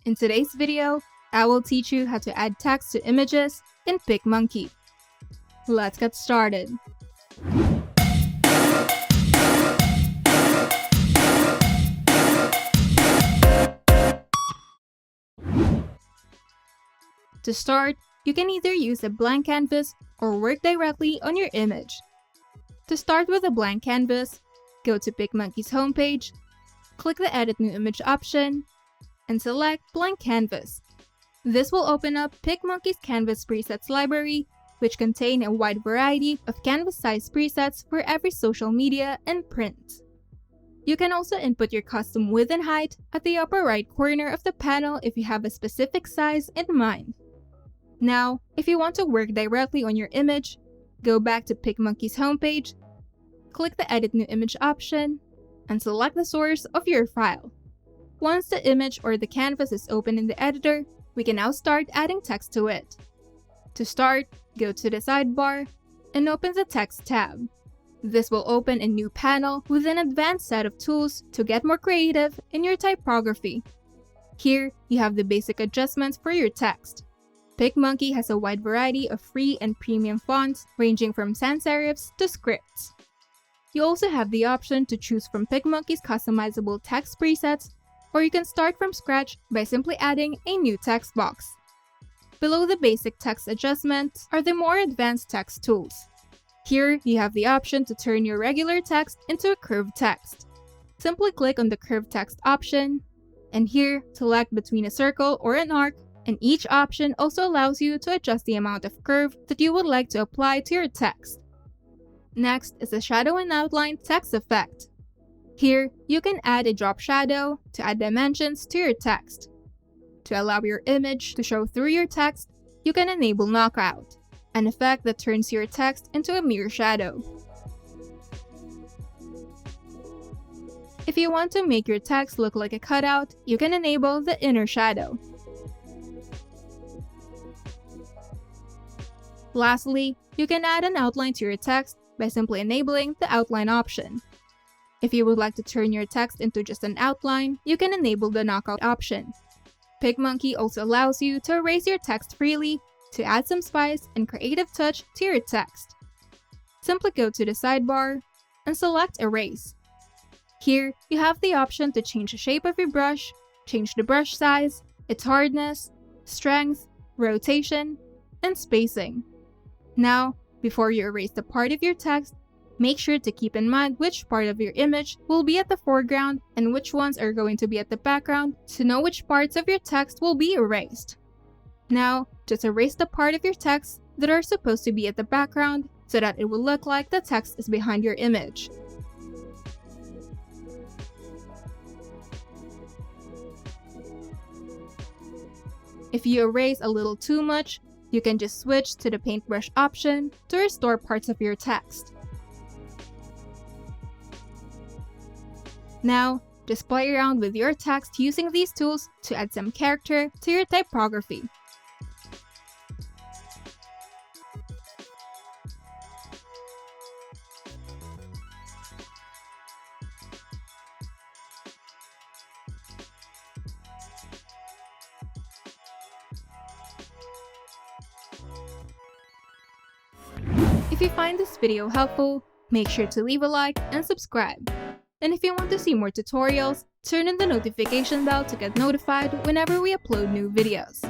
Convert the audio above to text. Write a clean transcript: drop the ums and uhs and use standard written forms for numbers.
In today's video, I will teach you how to add text to images in PicMonkey. Let's get started. To start, you can either use a blank canvas or work directly on your image. To start with a blank canvas, go to PicMonkey's homepage, click the Edit New Image option, and select Blank Canvas. This will open up PicMonkey's Canvas presets library, which contain a wide variety of canvas-sized presets for every social media and print. You can also input your custom width and height at the upper right corner of the panel if you have a specific size in mind. Now, if you want to work directly on your image, go back to PicMonkey's homepage, click the Edit New Image option, and select the source of your file. Once the image or the canvas is open in the editor, we can now start adding text to it. To start, go to the sidebar and open the Text tab. This will open a new panel with an advanced set of tools to get more creative in your typography. Here, you have the basic adjustments for your text. PicMonkey has a wide variety of free and premium fonts ranging from sans serifs to scripts. You also have the option to choose from PicMonkey's customizable text presets, or you can start from scratch by simply adding a new text box. Below the basic text adjustments are the more advanced text tools. Here, you have the option to turn your regular text into a curved text. Simply click on the curved text option, and here, select between a circle or an arc, and each option also allows you to adjust the amount of curve that you would like to apply to your text. Next is the Shadow and Outline text effect. Here, you can add a drop shadow to add dimensions to your text. To allow your image to show through your text, you can enable Knockout, an effect that turns your text into a mere shadow. If you want to make your text look like a cutout, you can enable the Inner Shadow. Lastly, you can add an outline to your text by simply enabling the outline option. If you would like to turn your text into just an outline, you can enable the knockout option. PicMonkey also allows you to erase your text freely to add some spice and creative touch to your text. Simply go to the sidebar and select Erase. Here, you have the option to change the shape of your brush, change the brush size, its hardness, strength, rotation, and spacing. Now, before you erase the part of your text, make sure to keep in mind which part of your image will be at the foreground and which ones are going to be at the background to know which parts of your text will be erased. Now, just erase the part of your text that are supposed to be at the background so that it will look like the text is behind your image. If you erase a little too much, you can just switch to the paintbrush option to restore parts of your text. Now, just play around with your text using these tools to add some character to your typography. If you find this video helpful, make sure to leave a like and subscribe. And if you want to see more tutorials, turn on the notification bell to get notified whenever we upload new videos.